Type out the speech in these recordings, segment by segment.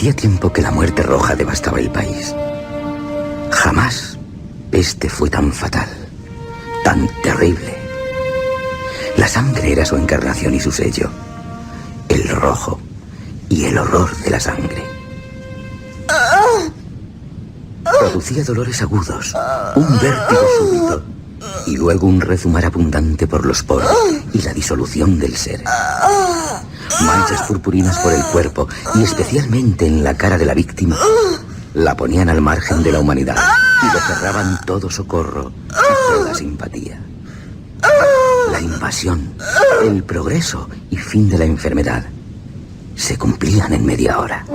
Hacía tiempo que la muerte roja devastaba el país. Jamás peste fue tan fatal, tan terrible. La sangre era su encarnación y su sello, el rojo y el horror de la sangre. Producía dolores agudos, un vértigo súbito y luego un rezumar abundante por los poros y la disolución del ser. Manchas purpurinas por el cuerpo y especialmente en la cara de la víctima la ponían al margen de la humanidad y le cerraban todo socorro y toda simpatía. La invasión, el progreso y fin de la enfermedad se cumplían en media hora.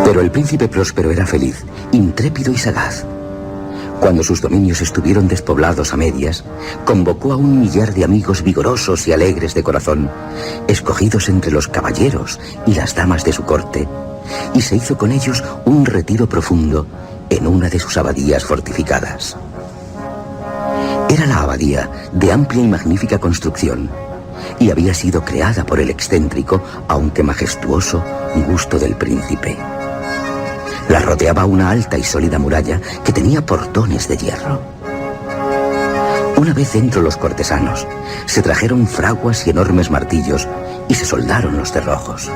Pero el príncipe próspero era feliz, intrépido y sagaz. Cuando sus dominios estuvieron despoblados a medias, convocó a 1 millar de amigos vigorosos y alegres de corazón, escogidos entre los caballeros y las damas de su corte, y se hizo con ellos un retiro profundo en una de sus abadías fortificadas. Era la abadía de amplia y magnífica construcción, y había sido creada por el excéntrico, aunque majestuoso, gusto del príncipe. La rodeaba una alta y sólida muralla que tenía portones de hierro. Una vez dentro los cortesanos, se trajeron fraguas y enormes martillos y se soldaron los cerrojos.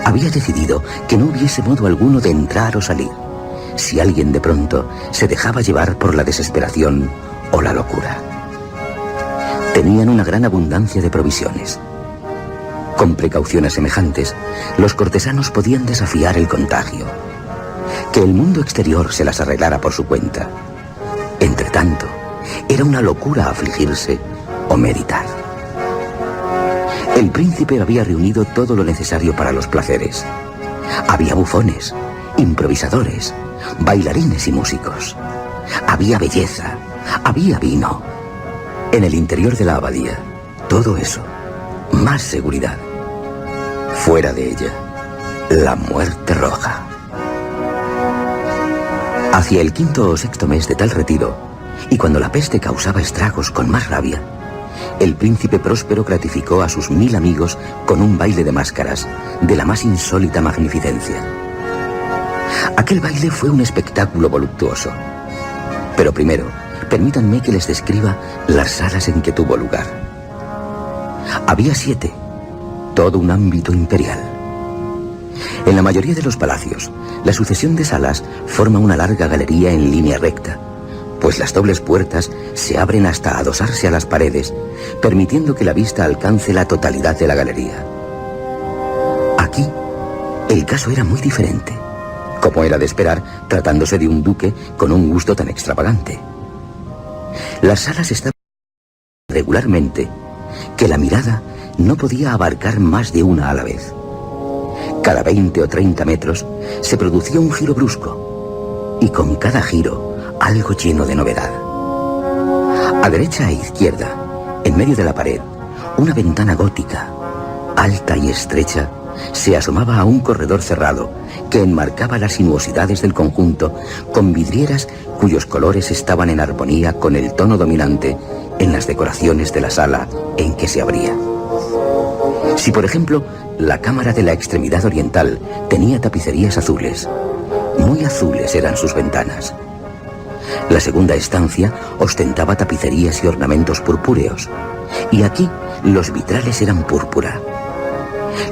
Había decidido que no hubiese modo alguno de entrar o salir, si alguien de pronto se dejaba llevar por la desesperación o la locura. Tenían una gran abundancia de provisiones. Con precauciones semejantes, los cortesanos podían desafiar el contagio. Que el mundo exterior se las arreglara por su cuenta. Entretanto, era una locura afligirse o meditar. El príncipe había reunido todo lo necesario para los placeres. Había bufones, improvisadores, bailarines y músicos. Había belleza, había vino. En el interior de la abadía, todo eso, más seguridad. Fuera de ella, la muerte roja. Hacia el 5º o 6º mes de tal retiro, y cuando la peste causaba estragos con más rabia, el príncipe próspero gratificó a sus 1000 amigos con un baile de máscaras de la más insólita magnificencia. Aquel baile fue un espectáculo voluptuoso. Pero primero, permítanme que les describa las salas en que tuvo lugar. Había 7, todo un ámbito imperial. En la mayoría de los palacios, la sucesión de salas forma una larga galería en línea recta, pues las dobles puertas se abren hasta adosarse a las paredes, permitiendo que la vista alcance la totalidad de la galería. Aquí, el caso era muy diferente, como era de esperar, tratándose de un duque con un gusto tan extravagante. Las salas estaban regularmente que la mirada no podía abarcar más de una a la vez. Cada 20 o 30 metros se producía un giro brusco, y con cada giro algo lleno de novedad. A derecha e izquierda, en medio de la pared, una ventana gótica, alta y estrecha, se asomaba a un corredor cerrado que enmarcaba las sinuosidades del conjunto con vidrieras cuyos colores estaban en armonía con el tono dominante en las decoraciones de la sala en que se abría. Si, por ejemplo, la cámara de la extremidad oriental tenía tapicerías azules, muy azules eran sus ventanas. La segunda estancia ostentaba tapicerías y ornamentos purpúreos, y aquí los vitrales eran púrpura.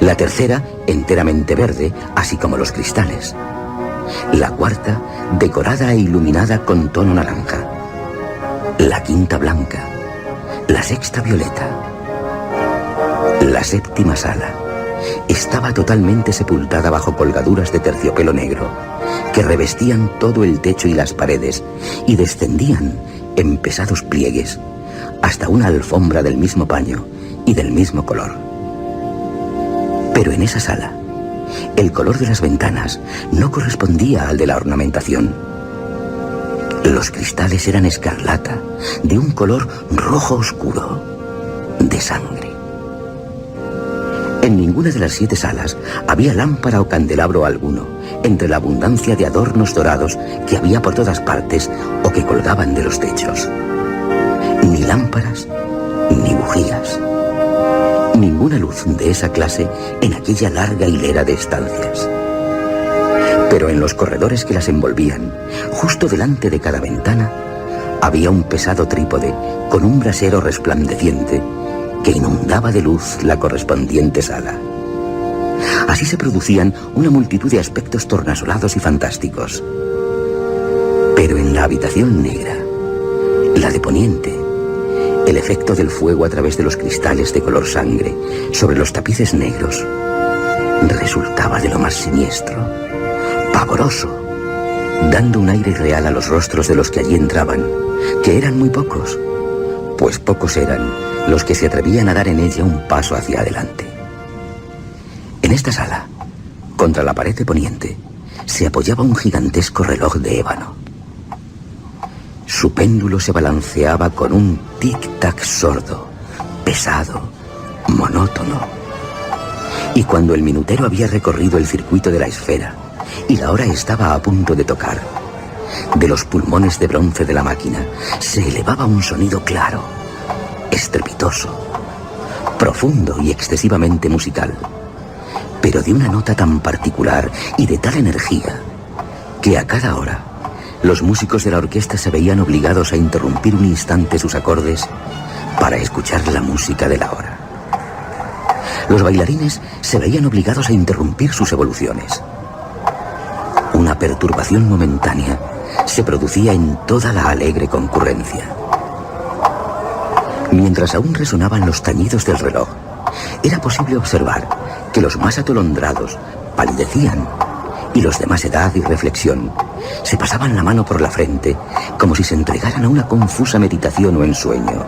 La tercera, enteramente verde, así como los cristales. La cuarta, decorada e iluminada con tono naranja. La quinta, blanca. La sexta, violeta. La séptima sala estaba totalmente sepultada bajo colgaduras de terciopelo negro, que revestían todo el techo y las paredes y descendían en pesados pliegues hasta una alfombra del mismo paño y del mismo color. Pero en esa sala, el color de las ventanas no correspondía al de la ornamentación. Los cristales eran escarlata, de un color rojo oscuro, de sangre. En ninguna de las 7 salas había lámpara o candelabro alguno, entre la abundancia de adornos dorados que había por todas partes o que colgaban de los techos. Ni lámparas, ni bujías. Ninguna luz de esa clase en aquella larga hilera de estancias. Pero en los corredores que las envolvían, justo delante de cada ventana, había un pesado trípode con un brasero resplandeciente que inundaba de luz la correspondiente sala. Así se producían una multitud de aspectos tornasolados y fantásticos. Pero en la habitación negra, la de poniente, el efecto del fuego a través de los cristales de color sangre sobre los tapices negros resultaba de lo más siniestro, pavoroso, dando un aire real a los rostros de los que allí entraban, que eran muy pocos, pues pocos eran los que se atrevían a dar en ella un paso hacia adelante. En esta sala, contra la pared de poniente, se apoyaba un gigantesco reloj de ébano. Su péndulo se balanceaba con un tic-tac sordo, pesado, monótono. Y cuando el minutero había recorrido el circuito de la esfera y la hora estaba a punto de tocar, de los pulmones de bronce de la máquina se elevaba un sonido claro, estrepitoso, profundo y excesivamente musical, pero de una nota tan particular y de tal energía que a cada hora los músicos de la orquesta se veían obligados a interrumpir un instante sus acordes para escuchar la música de la hora. Los bailarines se veían obligados a interrumpir sus evoluciones. Una perturbación momentánea se producía en toda la alegre concurrencia. Mientras aún resonaban los tañidos del reloj, era posible observar que los más atolondrados palidecían y los de más edad y reflexión se pasaban la mano por la frente como si se entregaran a una confusa meditación o ensueño.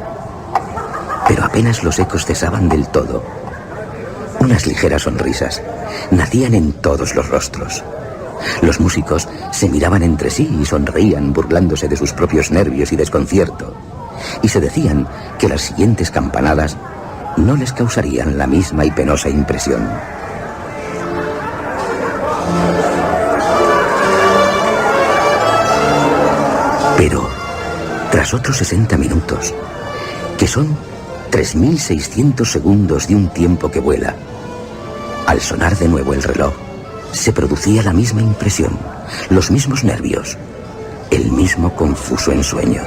Pero apenas los ecos cesaban del todo, unas ligeras sonrisas nacían en todos los rostros. Los músicos se miraban entre sí y sonreían, burlándose de sus propios nervios y desconcierto, y se decían que las siguientes campanadas no les causarían la misma y penosa impresión. Pero, tras otros 60 minutos, que son 3.600 segundos de un tiempo que vuela, al sonar de nuevo el reloj, se producía la misma impresión, los mismos nervios, el mismo confuso ensueño.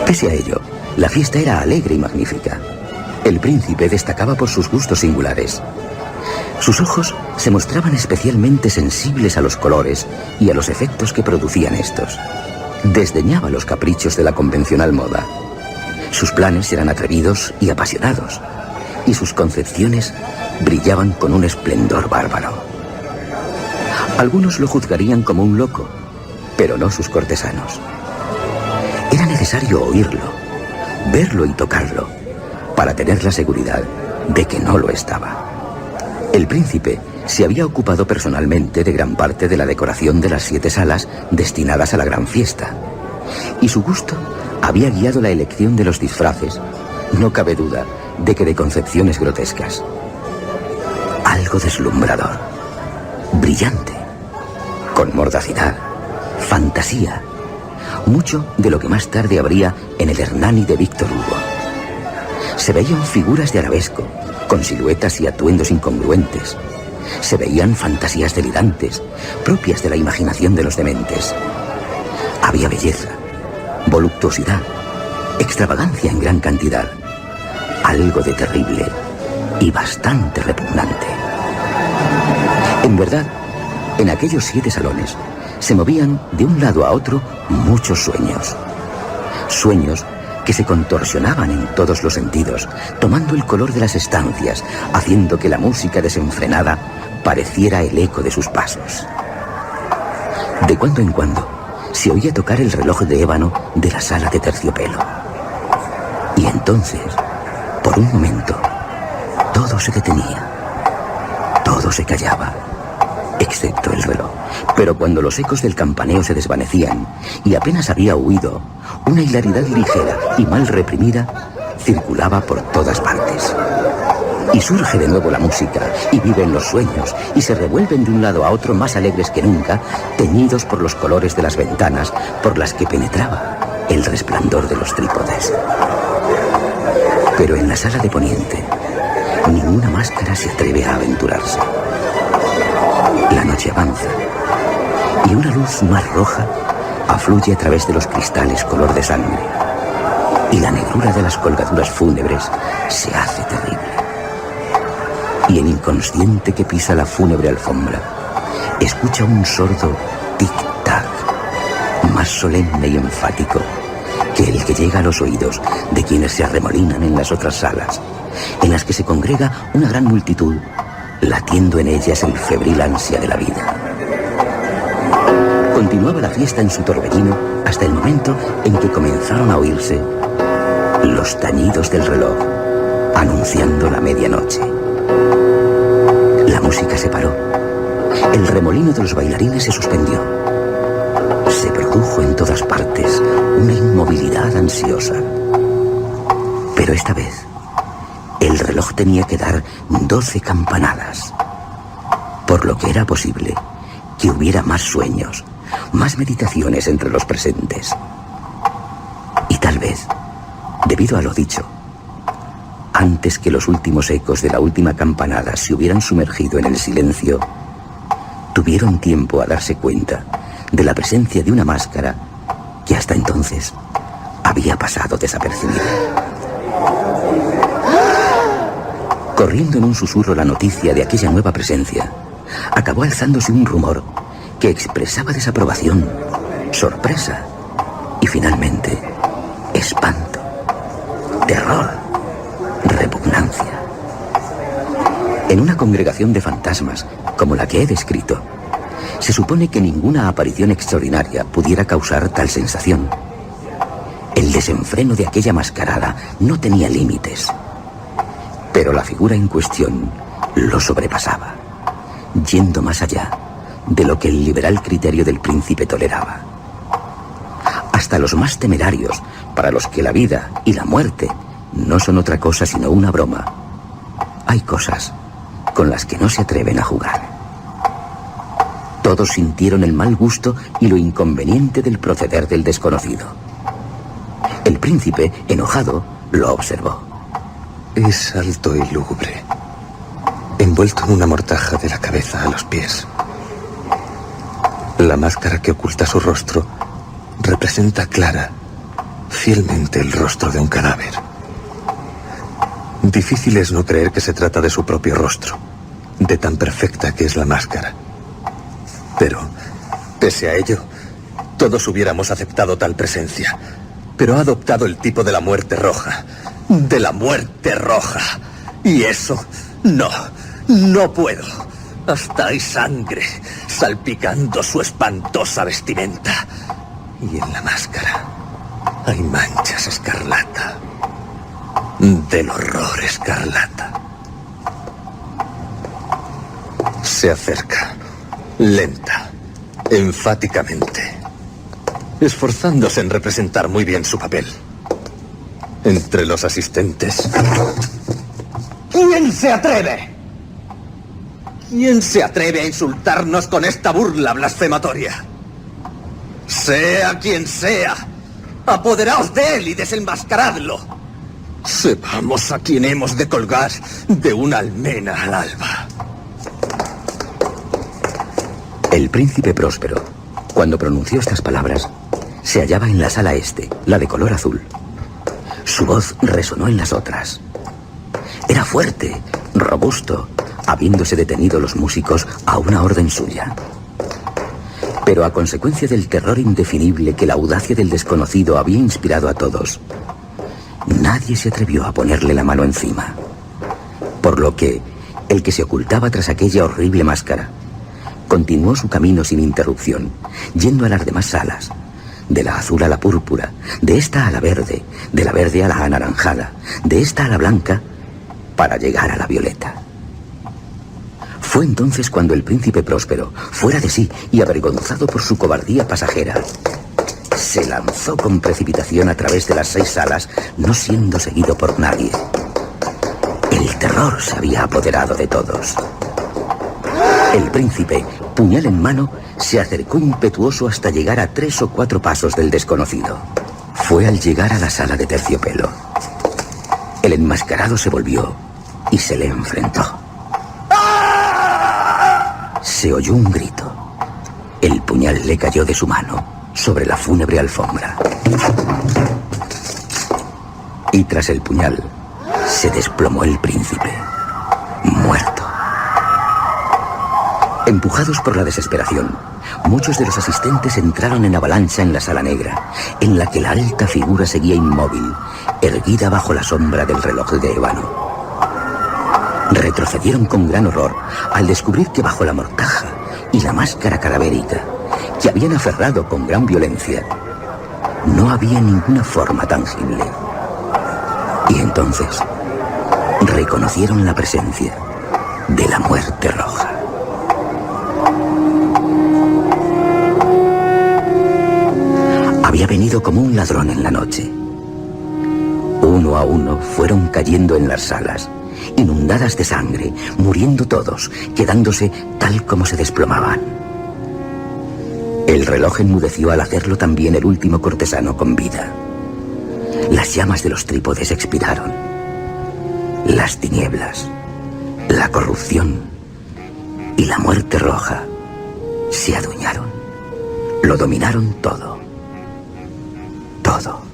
Pese a ello, la fiesta era alegre y magnífica. El príncipe destacaba por sus gustos singulares. Sus ojos se mostraban especialmente sensibles a los colores y a los efectos que producían estos. Desdeñaba los caprichos de la convencional moda. Sus planes eran atrevidos y apasionados, y sus concepciones brillaban con un esplendor bárbaro. Algunos lo juzgarían como un loco, pero no sus cortesanos. Era necesario oírlo, verlo y tocarlo, para tener la seguridad de que no lo estaba. El príncipe se había ocupado personalmente de gran parte de la decoración de las 7 salas destinadas a la gran fiesta, y su gusto había guiado la elección de los disfraces, no cabe duda de que de concepciones grotescas. Algo deslumbrador, brillante, con mordacidad, fantasía, mucho de lo que más tarde habría en el Hernani de Víctor Hugo. Se veían figuras de arabesco, con siluetas y atuendos incongruentes. Se veían fantasías delirantes, propias de la imaginación de los dementes. Había belleza, voluptuosidad, extravagancia en gran cantidad, algo de terrible y bastante repugnante. En verdad, en aquellos 7 salones se movían de un lado a otro muchos sueños. Sueños que se contorsionaban en todos los sentidos, tomando el color de las estancias, haciendo que la música desenfrenada pareciera el eco de sus pasos. De cuando en cuando se oía tocar el reloj de ébano de la sala de terciopelo. Y entonces, por un momento, todo se detenía, todo se callaba, excepto el reloj. Pero cuando los ecos del campaneo se desvanecían y apenas había huido, una hilaridad ligera y mal reprimida circulaba por todas partes. Y surge de nuevo la música, y viven los sueños, y se revuelven de un lado a otro más alegres que nunca, teñidos por los colores de las ventanas por las que penetraba, el resplandor de los trípodes. Pero en la sala de poniente, ninguna máscara se atreve a aventurarse. La noche avanza y una luz más roja afluye a través de los cristales color de sangre, y la negrura de las colgaduras fúnebres se hace terrible. Y el inconsciente que pisa la fúnebre alfombra escucha un sordo tic-tac, más solemne y enfático que el que llega a los oídos de quienes se arremolinan en las otras salas, en las que se congrega una gran multitud, latiendo en ellas el febril ansia de la vida. Continuaba la fiesta en su torbellino hasta el momento en que comenzaron a oírse los tañidos del reloj, anunciando la medianoche. La música se paró. El remolino de los bailarines se suspendió. Se produjo en todas partes una inmovilidad ansiosa. Pero esta vez, el reloj tenía que dar 12 campanadas, por lo que era posible que hubiera más sueños, más meditaciones entre los presentes. Y tal vez, debido a lo dicho, antes que los últimos ecos de la última campanada se hubieran sumergido en el silencio, tuvieron tiempo a darse cuenta de la presencia de una máscara que hasta entonces había pasado desapercibida. Corriendo en un susurro la noticia de aquella nueva presencia, acabó alzándose un rumor que expresaba desaprobación, sorpresa y finalmente espanto, terror, repugnancia. En una congregación de fantasmas como la que he descrito, se supone que ninguna aparición extraordinaria pudiera causar tal sensación. El desenfreno de aquella mascarada no tenía límites, pero la figura en cuestión lo sobrepasaba, yendo más allá de lo que el liberal criterio del príncipe toleraba. Hasta los más temerarios, para los que la vida y la muerte no son otra cosa sino una broma, hay cosas con las que no se atreven a jugar. Todos sintieron el mal gusto y lo inconveniente del proceder del desconocido. El príncipe, enojado, lo observó. Es alto y lúgubre, envuelto en una mortaja de la cabeza a los pies. La máscara que oculta su rostro representa clara, fielmente el rostro de un cadáver. Difícil es no creer que se trata de su propio rostro, de tan perfecta que es la máscara. Pero, pese a ello, todos hubiéramos aceptado tal presencia. Pero ha adoptado el tipo de la muerte roja. De la muerte roja. Y eso, no puedo. Hasta hay sangre salpicando su espantosa vestimenta. Y en la máscara hay manchas escarlata. Del horror escarlata. Se acerca, lenta, enfáticamente, esforzándose en representar muy bien su papel. Entre los asistentes, ¿quién se atreve? ¿Quién se atreve a insultarnos con esta burla blasfematoria? Sea quien sea, apoderaos de él y desenmascaradlo. Sepamos a quién hemos de colgar de una almena al alba. El príncipe Próspero, cuando pronunció estas palabras, se hallaba en la sala este, la de color azul. Su voz resonó en las otras. Era fuerte, robusto, habiéndose detenido los músicos a una orden suya. Pero a consecuencia del terror indefinible que la audacia del desconocido había inspirado a todos, nadie se atrevió a ponerle la mano encima. Por lo que el que se ocultaba tras aquella horrible máscara continuó su camino sin interrupción, yendo a las demás salas, de la azul a la púrpura, de esta a la verde, de la verde a la anaranjada, de esta a la blanca, para llegar a la violeta. Fue entonces cuando el príncipe Próspero, fuera de sí y avergonzado por su cobardía pasajera, se lanzó con precipitación a través de las 6 salas, no siendo seguido por nadie. El terror se había apoderado de todos. El príncipe, puñal en mano, se acercó impetuoso hasta llegar a 3 o 4 pasos del desconocido. fue al llegar a la sala de terciopelo. El enmascarado se volvió y se le enfrentó. Se oyó un grito. El puñal le cayó de su mano sobre la fúnebre alfombra. Y tras el puñal se desplomó el príncipe, muerto. Empujados por la desesperación, muchos de los asistentes entraron en avalancha en la sala negra, en la que la alta figura seguía inmóvil, erguida bajo la sombra del reloj de ébano. Retrocedieron con gran horror al descubrir que bajo la mortaja y la máscara cadavérica, que habían aferrado con gran violencia, no había ninguna forma tangible. Y entonces reconocieron la presencia de la muerte roja. Había venido como un ladrón en la noche. Uno a uno fueron cayendo en las salas, inundadas de sangre, muriendo todos, quedándose tal como se desplomaban. El reloj enmudeció al hacerlo también el último cortesano con vida. Las llamas de los trípodes expiraron. Las tinieblas, la corrupción y la muerte roja se adueñaron. Lo dominaron todo. Todo.